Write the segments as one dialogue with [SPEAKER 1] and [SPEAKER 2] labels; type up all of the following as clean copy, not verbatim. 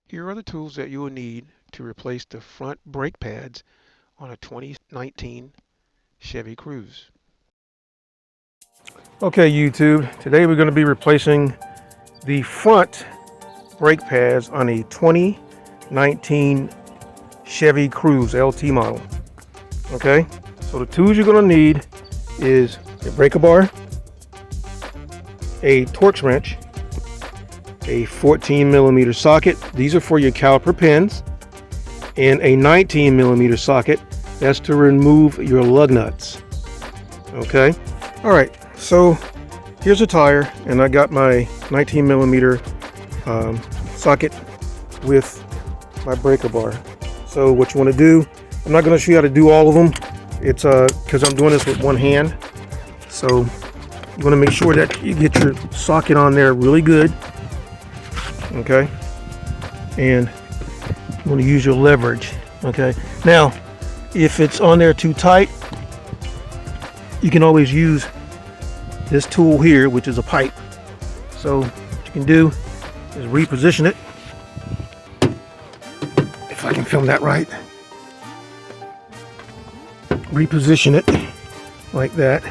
[SPEAKER 1] Here are the tools that you will need to replace the front brake pads on a 2019 Chevy Cruze. Okay, YouTube, today we're going to be replacing the front brake pads on a 2019 Chevy Cruze LT model. Okay, so the tools you're going to need is a breaker bar, a Torx wrench, a 14mm socket. These are for your caliper pins, and a 19mm socket. That's to remove your lug nuts. Okay, all right, so here's a tire, and I got my 19mm socket with my breaker bar. So what you want to do, I'm not going to show you how to do all of them. It's because I'm doing this with one hand, so you want to make sure that you get your socket on there really good. Okay, and you want to use your leverage. Okay, now if it's on there too tight, you can always use this tool here, which is a pipe. So what you can do is reposition it, if I can film that right. Reposition it like that,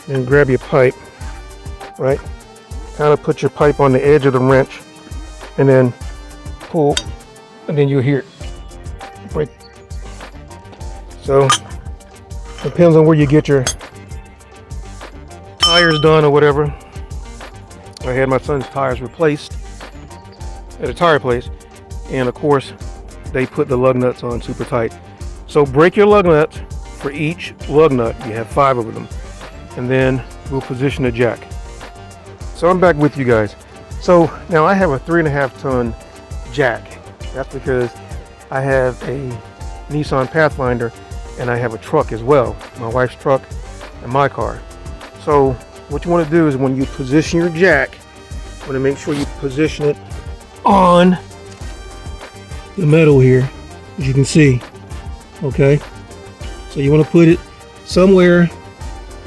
[SPEAKER 1] and grab your pipe. Right, kind of put your pipe on the edge of the wrench, and then pull, and then you'll hear it break. So depends on where you get your tires done or whatever. I had my son's tires replaced at a tire place, and of course they put the lug nuts on super tight. So break your lug nuts for each lug nut. You have 5 of them, and then we'll position the jack. So I'm back with you guys. So now I have a 3.5 ton jack. That's because I have a Nissan Pathfinder, and I have a truck as well, my wife's truck and my car. So what you want to do is when you position your jack, you want to make sure you position it on the metal here, as you can see. Okay, so you want to put it somewhere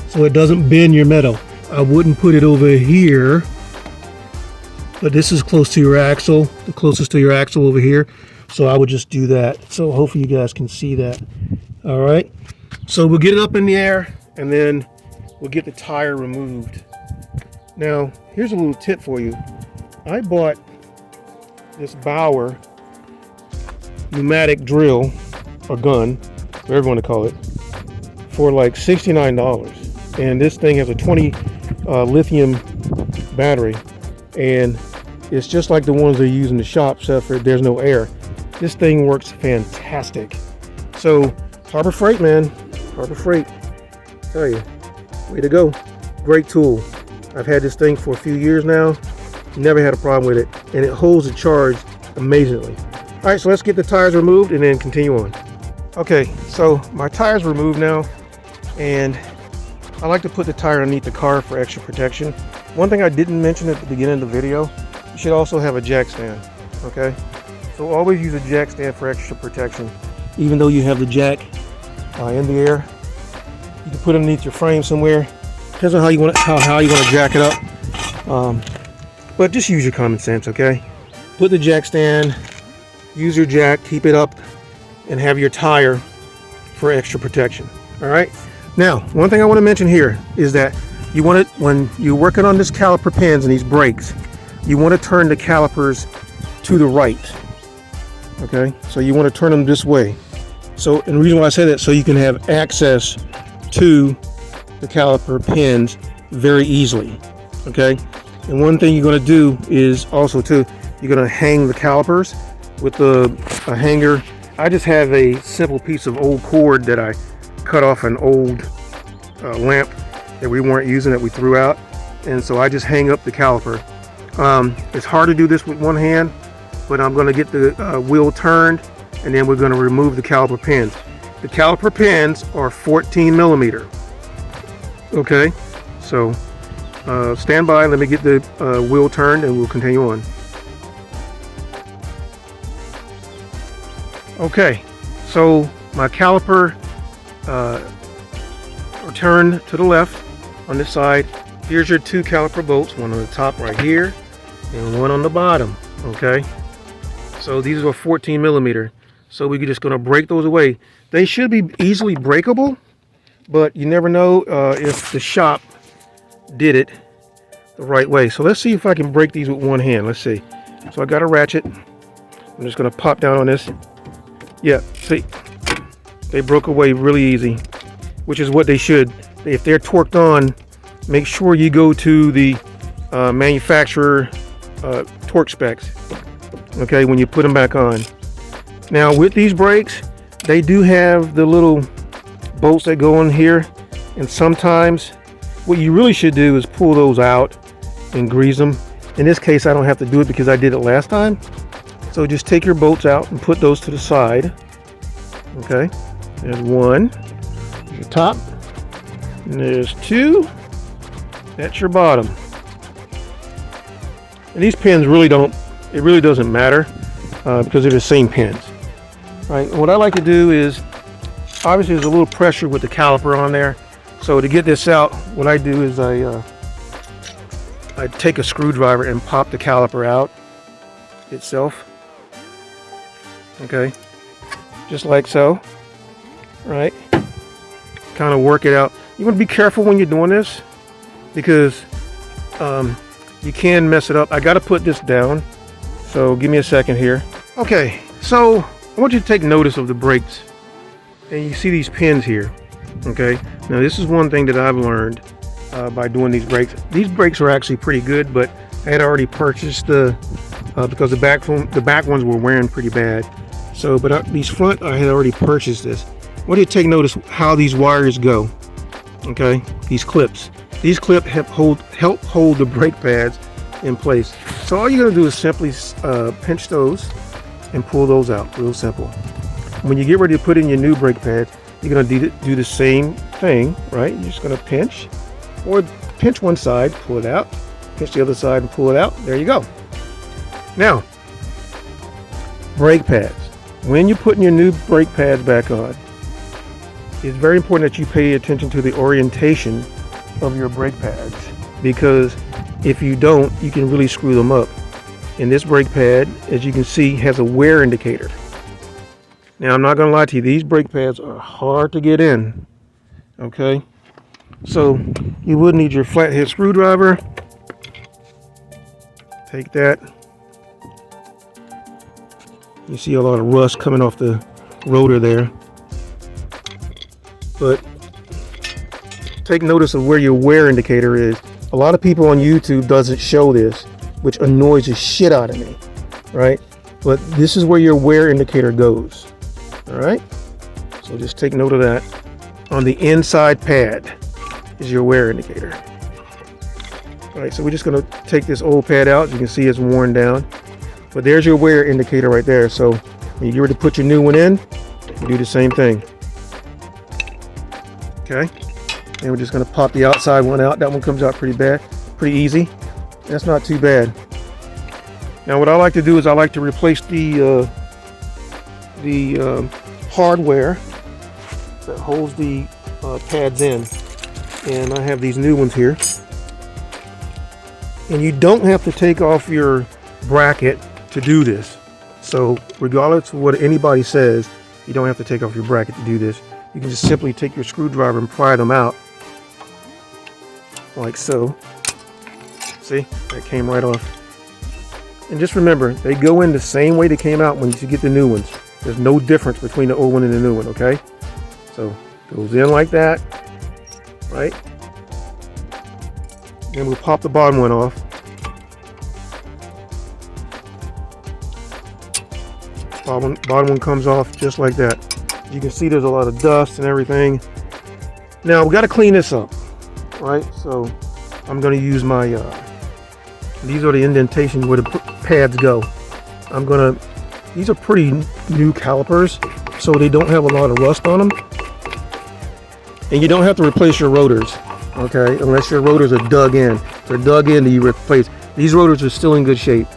[SPEAKER 1] so it doesn't bend your metal. I wouldn't put it over here, but this is close to your axle, the closest to your axle over here. So I would just do that. So hopefully you guys can see that. All right. So we'll get it up in the air, and then we'll get the tire removed. Now, here's a little tip for you. I bought this Bauer pneumatic drill or gun, whatever you want to call it, for like $69. And this thing has a 20 lithium battery, and it's just like the ones they use in the shop, except for there's no air. This thing works fantastic. So Harbor Freight, man, Harbor Freight, tell you, way to go. Great tool. I've had this thing for a few years now, never had a problem with it, and it holds the charge amazingly. All right, so let's get the tires removed and then continue on. Okay, so my tires removed now, and I like to put the tire underneath the car for extra protection. One thing I didn't mention at the beginning of the video, you should also have a jack stand, okay? So always use a jack stand for extra protection. Even though you have the jack in the air, you can put it underneath your frame somewhere. Depends on how you want to jack it up. But just use your common sense, okay? Put the jack stand, use your jack, keep it up, and have your tire for extra protection, all right? Now, one thing I want to mention here is that you want to, when you're working on this caliper pins and these brakes, you want to turn the calipers to the right. Okay, so you want to turn them this way. So, and the reason why I say that, so you can have access to the caliper pins very easily. Okay, and one thing you're going to do is also too, you're going to hang the calipers with a hanger. I just have a simple piece of old cord that I cut off an old lamp that we weren't using, that we threw out, and so I just hang up the caliper. It's hard to do this with one hand, but I'm going to get the wheel turned, and then we're going to remove the caliper pins. The caliper pins are 14mm. Okay, so stand by, let me get the wheel turned, and we'll continue on. Okay, so my caliper are turned to the left on this side, here's your 2 caliper bolts, one on the top right here and one on the bottom. Okay, so these are 14 millimeter. So we're just going to break those away. They should be easily breakable, but you never know if the shop did it the right way. So let's see if I can break these with one hand. Let's see. So I got a ratchet. I'm just going to pop down on this. Yeah, see, they broke away really easy, which is what they should. If they're torqued on, make sure you go to the manufacturer torque specs, okay, when you put them back on. Now with these brakes, they do have the little bolts that go on here, and sometimes what you really should do is pull those out and grease them. In this case, I don't have to do it because I did it last time. So just take your bolts out and put those to the side. Okay, there's one, there's the top, and there's 2. That's your bottom. And these pins really doesn't matter because they're the same pins. Right, and what I like to do is, obviously there's a little pressure with the caliper on there. So to get this out, what I do is I take a screwdriver and pop the caliper out itself. Okay, just like so. Right, kind of work it out. You want to be careful when you're doing this because you can mess it up. I got to put this down, so give me a second here. Okay, so I want you to take notice of the brakes, and you see these pins here. Okay, now this is one thing that I've learned by doing these brakes. These brakes are actually pretty good, but I had already purchased because the back ones were wearing pretty bad. So, but these front, I had already purchased this. I want you to take notice how these wires go. Okay, these clips. These clips help hold the brake pads in place. So all you're gonna do is simply pinch those and pull those out. Real simple. When you get ready to put in your new brake pads, you're gonna do the same thing, right? You're just gonna pinch, or pinch one side, pull it out, pinch the other side and pull it out. There you go. Now, brake pads. When you're putting your new brake pads back on, it's very important that you pay attention to the orientation of your brake pads, because if you don't, you can really screw them up. And this brake pad, as you can see, has a wear indicator. Now, I'm not going to lie to you, these brake pads are hard to get in. Okay, so you would need your flathead screwdriver. Take that. You see a lot of rust coming off the rotor there. But take notice of where your wear indicator is. A lot of people on YouTube doesn't show this, which annoys the shit out of me, right? But this is where your wear indicator goes. All right, so just take note of that. On the inside pad is your wear indicator. All right, so we're just gonna take this old pad out. As you can see, it's worn down, but there's your wear indicator right there. So when you get ready to put your new one in, you do the same thing. Okay, and we're just gonna pop the outside one out. That one comes out pretty bad, pretty easy. That's not too bad. Now what I like to do is I like to replace the hardware that holds the pads in, and I have these new ones here. And you don't have to take off your bracket to do this. So regardless of what anybody says, you don't have to take off your bracket to do this. You can just simply take your screwdriver and pry them out like so. See, that came right off. And just remember, they go in the same way they came out when you get the new ones. There's no difference between the old one and the new one, okay? So goes in like that, right? Then we'll pop the bottom one off. Bottom one comes off just like that. You can see there's a lot of dust and everything. Now we got to clean this up, right? So I'm going to use my, these are the indentations where the pads go. These are pretty new calipers, so they don't have a lot of rust on them. And you don't have to replace your rotors, okay? Unless your rotors are dug in. If they're dug in, you replace. These rotors are still in good shape.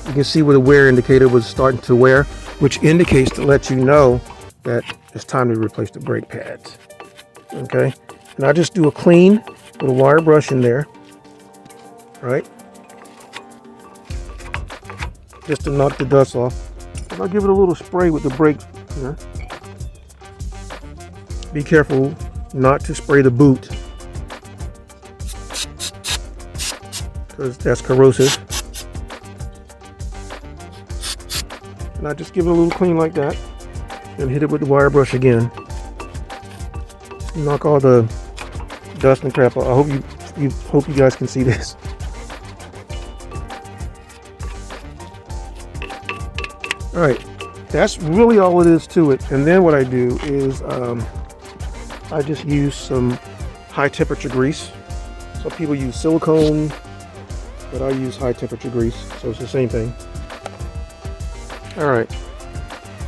[SPEAKER 1] You can see where the wear indicator was starting to wear, which indicates to let you know that it's time to replace the brake pads, okay? And I just do a clean with a wire brush in there, right? Just to knock the dust off. And I'll give it a little spray with the brake here. Be careful not to spray the boot, because that's corrosive. And I just give it a little clean like that, and hit it with the wire brush again. Knock all the dust and crap out. I hope you guys can see this. All right, that's really all it is to it. And then what I do is I just use some high temperature grease. Some people use silicone, but I use high temperature grease, so it's the same thing. All right,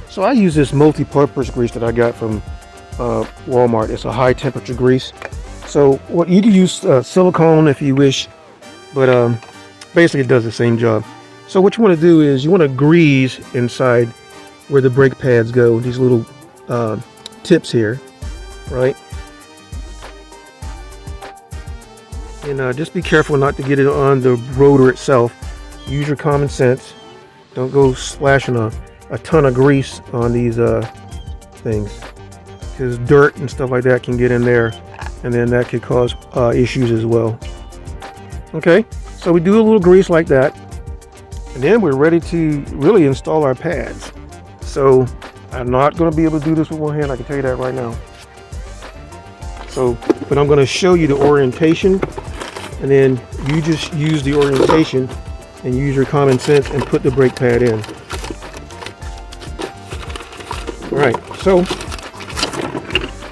[SPEAKER 1] so I use this multi-purpose grease that I got from Walmart. It's a high temperature grease. So what you can use silicone if you wish, but basically it does the same job. So what you want to do is you want to grease inside where the brake pads go, these little tips here, right? And just be careful not to get it on the rotor itself. Use your common sense. Don't go splashing a ton of grease on these things, because dirt and stuff like that can get in there, and then that could cause issues as well. Okay, so we do a little grease like that, and then we're ready to really install our pads. So I'm not going to be able to do this with one hand, I can tell you that right now. So, but I'm going to show you the orientation, and then you just use the orientation and use your common sense and put the brake pad in. All right, so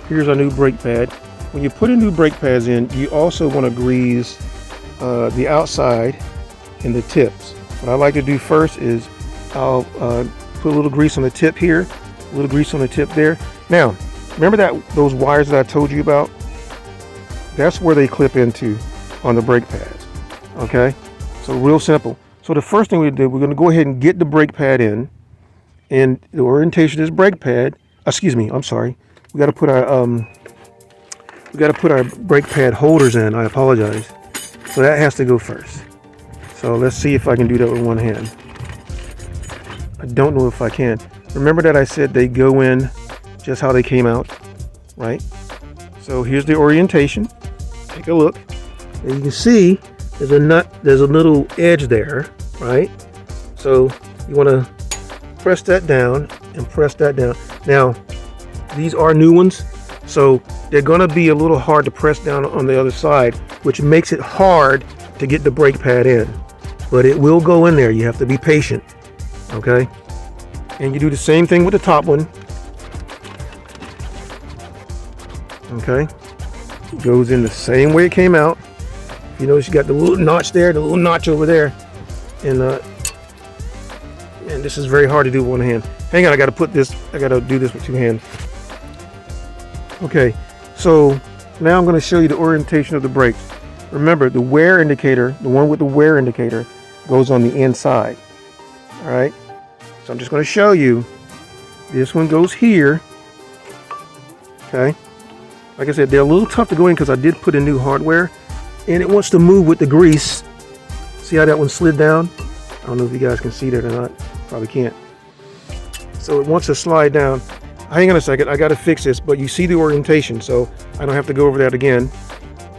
[SPEAKER 1] here's our new brake pad. When you put a new brake pads in, you also want to grease the outside and the tips. What I like to do first is I'll put a little grease on the tip here, a little grease on the tip there. Now, remember those wires that I told you about? That's where they clip into on the brake pads. Okay, so real simple. So the first thing we do, we're going to go ahead and get the brake pad in, and the orientation of this brake pad. Excuse me, I'm sorry. We got to put our brake pad holders in. I apologize. So that has to go first. So let's see if I can do that with one hand. I don't know if I can. Remember that I said they go in just how they came out, right? So here's the orientation. Take a look. And you can see there's a little edge there, right? So you want to press that down and press that down. Now, these are new ones, so they're going to be a little hard to press down on the other side, which makes it hard to get the brake pad in. But it will go in there. You have to be patient, okay? And you do the same thing with the top one. Okay, it goes in the same way it came out. You notice you got the little notch there, the little notch over there, and this is very hard to do with one hand. Hang on, I got to do this with two hands. Okay, so now I'm going to show you the orientation of the brakes. Remember, the wear indicator, the one with the wear indicator, goes on the inside. All right, so I'm just going to show you. This one goes here. Okay, like I said, they're a little tough to go in because I did put in new hardware, and it wants to move with the grease. See how that one slid down? I don't know if you guys can see that or not. Probably can't. So it wants to slide down. Hang on a second, I got to fix this, but you see the orientation, so I don't have to go over that again.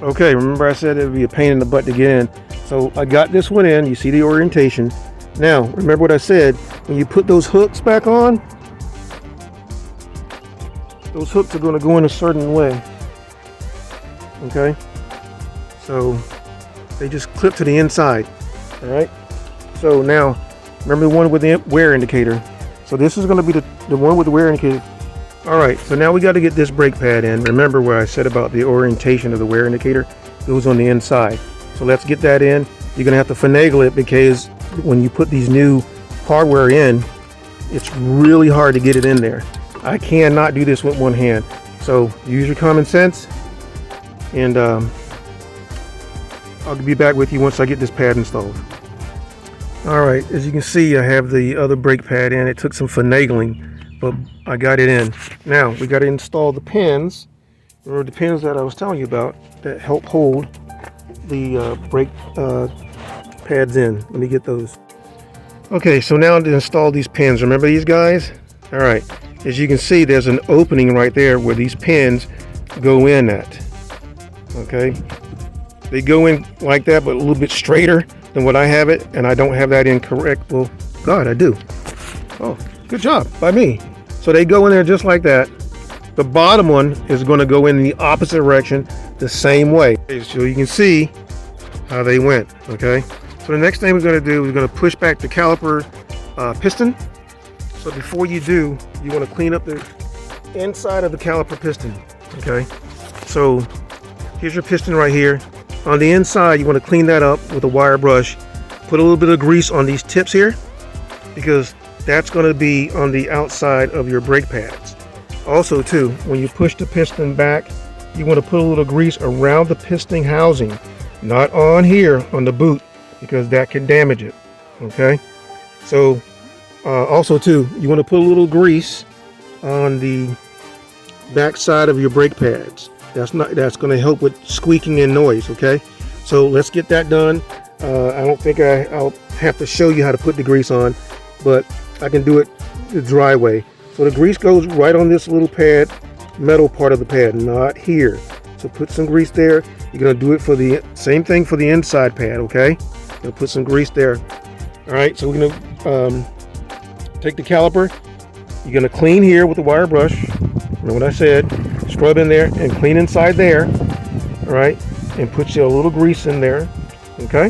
[SPEAKER 1] Okay, remember I said it would be a pain in the butt to get in. So I got this one in, you see the orientation. Now, remember what I said, when you put those hooks back on, those hooks are going to go in a certain way. Okay? So they just clip to the inside. All right? So now, remember the one with the wear indicator. So this is going to be the one with the wear indicator. All right, so now we got to get this brake pad in. Remember where I said about the orientation of the wear indicator? It goes on the inside. So let's get that in. You're going to have to finagle it because when you put these new hardware in, it's really hard to get it in there. I cannot do this with one hand. So use your common sense, and I'll be back with you once I get this pad installed. All right, as you can see, I have the other brake pad in. It took some finagling, but I got it in. Now we got to install the pins. Remember the pins that I was telling you about that help hold the brake pads in. Let me get those. Okay, so now to install these pins. Remember these guys? All right, as you can see, there's an opening right there where these pins go in at. Okay, they go in like that, but a little bit straighter than what I have it, and I don't have that incorrect. Well, God, I do. Oh, good job by me. So they go in there just like that. The bottom one is going to go in the opposite direction the same way. Okay, so you can see how they went. Okay, so the next thing we're going to do is going to push back the caliper piston. So before you do, you want to clean up the inside of the caliper piston. Okay, so here's your piston right here. On the inside, you want to clean that up with a wire brush. Put a little bit of grease on these tips here, because that's going to be on the outside of your brake pads. Also too, when you push the piston back, you want to put a little grease around the piston housing, not on here on the boot, because that can damage it. Okay, so also too, you want to put a little grease on the back side of your brake pads. That's going to help with squeaking and noise. Okay, so let's get that done. I don't think I'll have to show you how to put the grease on, but I can do it the dry way. So the grease goes right on this little pad, metal part of the pad, not here. So put some grease there. You're going to do it for the same thing for the inside pad. Okay, you'll put some grease there. All right, so we're going to take the caliper. You're going to clean here with the wire brush. Remember what I said, scrub in there and clean inside there. All right, and put you a little grease in there. Okay,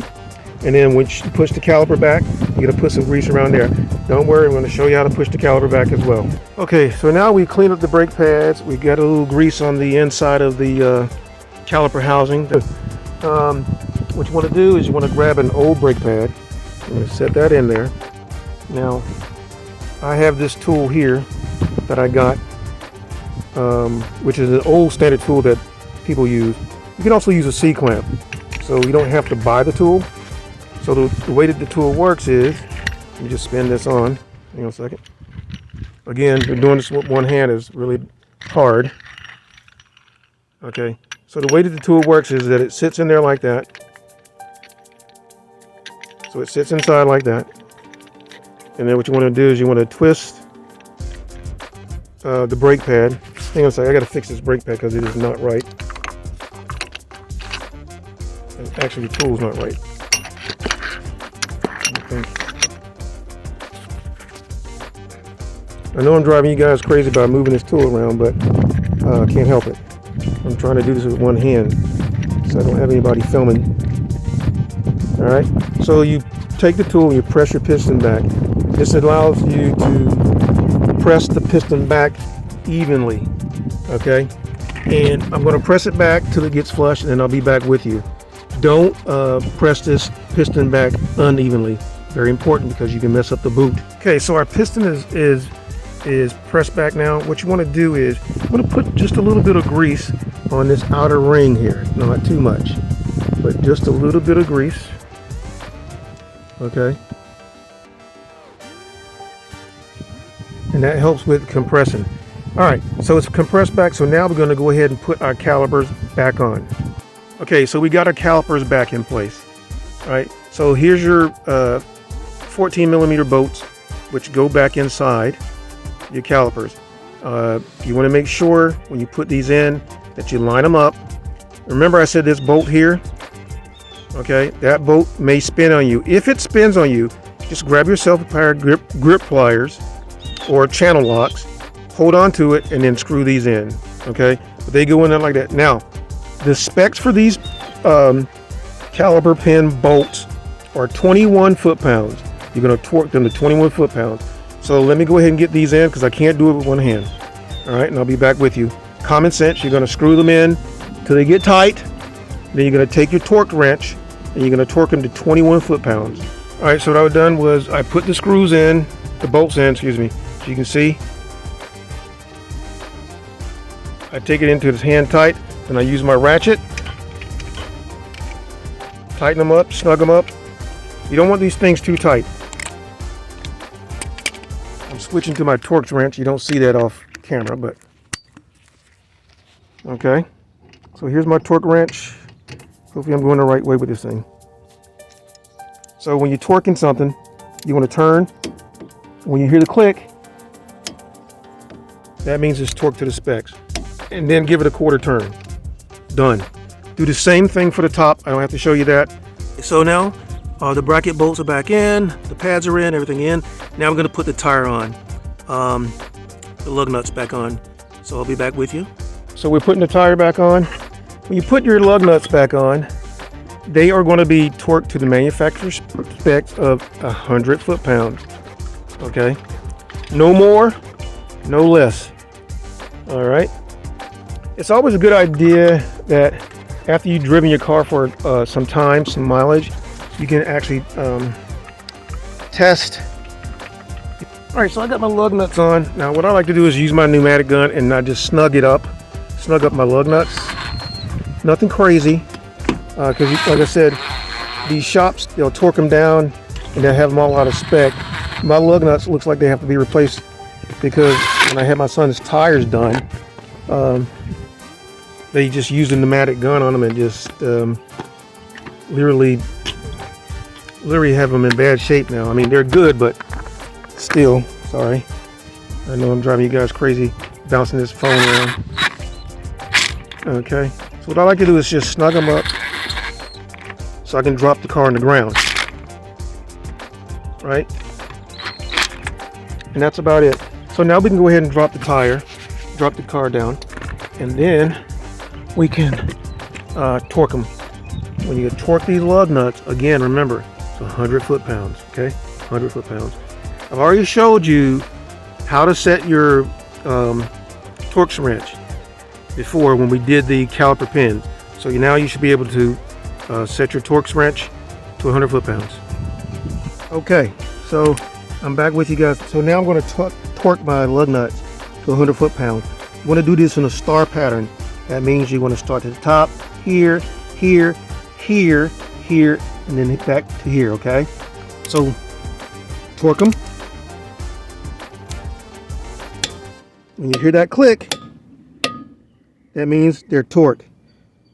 [SPEAKER 1] and then when you push the caliper back, you're going to put some grease around there. Don't worry, I'm going to show you how to push the caliper back as well. Okay, so now we clean up the brake pads. We got a little grease on the inside of the caliper housing. What you want to do is you want to grab an old brake pad. I'm going to set that in there. Now, I have this tool here that I got, which is an old standard tool that people use. You can also use a C-clamp, so you don't have to buy the tool. So the way that the tool works is, let me just spin this on. Hang on a second. Again, doing this with one hand is really hard. Okay, so the way that the tool works is that it sits in there like that. So it sits inside like that. And then what you want to do is you want to twist the brake pad. Hang on a second, I got to fix this brake pad because it is not right. And actually, the tool's not right. I know I'm driving you guys crazy by moving this tool around, but I can't help it. I'm trying to do this with one hand, so I don't have anybody filming. All right, so you take the tool and you press your piston back. This allows you to press the piston back evenly, okay? And I'm going to press it back till it gets flush, and then I'll be back with you. Don't press this piston back unevenly. Very important, because you can mess up the boot. Okay, so our piston is pressed back now. What you want to do is you want to put just a little bit of grease on this outer ring here. Not too much, but just a little bit of grease. Okay, and that helps with compressing. All right, so it's compressed back. So now we're going to go ahead and put our calipers back on. Okay, so we got our calipers back in place. All right, so here's your 14 millimeter bolts, which go back inside your calipers. You want to make sure when you put these in that you line them up. Remember I said this bolt here, okay, that bolt may spin on you. If it spins on you, just grab yourself a pair of grip pliers or channel locks, hold on to it, and then screw these in. Okay, but they go in there like that. Now the specs for these caliper pin bolts are 21 foot-pounds. You're going to torque them to 21 foot-pounds. So let me go ahead and get these in, because I can't do it with one hand. All right, and I'll be back with you. Common sense, you're going to screw them in till they get tight. Then you're going to take your torque wrench and you're going to torque them to 21 foot-pounds. All right, so what I've done was I put the screws in, the bolts in, excuse me. So you can see, I take it into this hand tight, and I use my ratchet, tighten them up, snug them up. You don't want these things too tight. I'm switching to my torque wrench. You don't see that off camera, but okay. So here's my torque wrench. Hopefully I'm going the right way with this thing. So when you're torquing something, you want to turn. When you hear the click, that means it's torqued to the specs. And then give it a quarter turn. Done. Do the same thing for the top. I don't have to show you that. So now the bracket bolts are back in, the pads are in, everything in. Now I'm going to put the tire on, the lug nuts back on. So I'll be back with you. So we're putting the tire back on. When you put your lug nuts back on, they are going to be torqued to the manufacturer's specs of 100 foot-pounds. Okay, no more, no less. All right. It's always a good idea that after you've driven your car for some time, some mileage, you can actually test. All right, so I got my lug nuts on. Now what I like to do is use my pneumatic gun and I just snug up my lug nuts. Nothing crazy, because like I said, these shops, they'll torque them down and they'll have them all out of spec. My lug nuts looks like they have to be replaced because when I had my son's tires done, they just used a pneumatic gun on them and just literally have them in bad shape now. I mean, they're good, but still, sorry. I know I'm driving you guys crazy bouncing this phone around. Okay, so what I like to do is just snug them up so I can drop the car on the ground. Right? And that's about it. So now we can go ahead and drop the tire, drop the car down, and then we can torque them. When you torque these lug nuts, again, remember, it's 100 foot-pounds, okay? 100 foot-pounds. I've already showed you how to set your Torx wrench before when we did the caliper pin. So now you should be able to set your Torx wrench to 100 foot-pounds. Okay, so I'm back with you guys. So now I'm going to torque my lug nuts to 100 foot-pounds. You want to do this in a star pattern. That means you want to start at the top, here, here, here, here, and then hit back to here, okay? So, torque them. When you hear that click, that means they're torqued,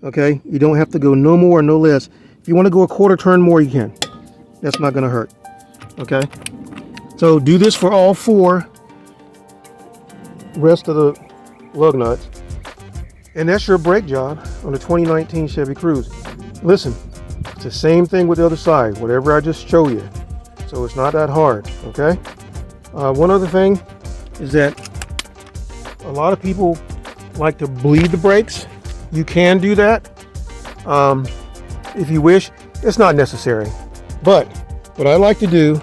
[SPEAKER 1] okay? You don't have to go no more or no less. If you want to go a quarter turn more, you can. That's not going to hurt, okay? So do this for all four rest of the lug nuts. And that's your brake job on the 2019 Chevy Cruze. Listen, it's the same thing with the other side, whatever I just showed you. So it's not that hard, okay? One other thing is that a lot of people like to bleed the brakes. You can do that if you wish. It's not necessary. But what I like to do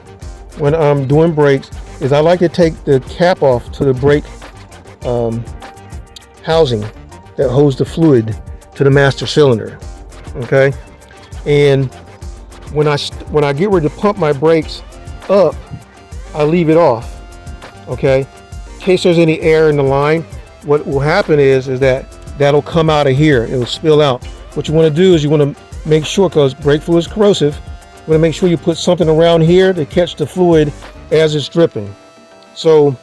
[SPEAKER 1] when I'm doing brakes is I like to take the cap off to the brake housing that holds the fluid to the master cylinder, okay? And when I get ready to pump my brakes up, I leave it off, okay? In case there's any air in the line, what will happen is that that'll come out of here. It'll spill out. What you want to do is you want to make sure, because brake fluid is corrosive, you want to make sure you put something around here to catch the fluid as it's dripping. So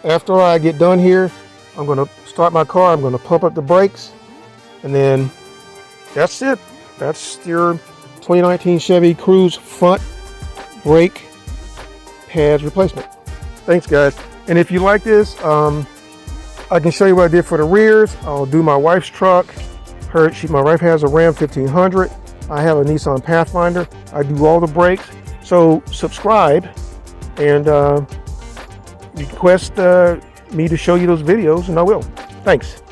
[SPEAKER 1] after I get done here, I'm going to start my car, I'm going to pump up the brakes, and then that's it. That's your 2019 Chevy Cruze front brake pads replacement. Thanks, guys. And if you like this, I can show you what I did for the rears. I'll do my wife's truck. My wife has a Ram 1500. I have a Nissan Pathfinder. I do all the brakes. So subscribe and request me to show you those videos, and I will. Thanks.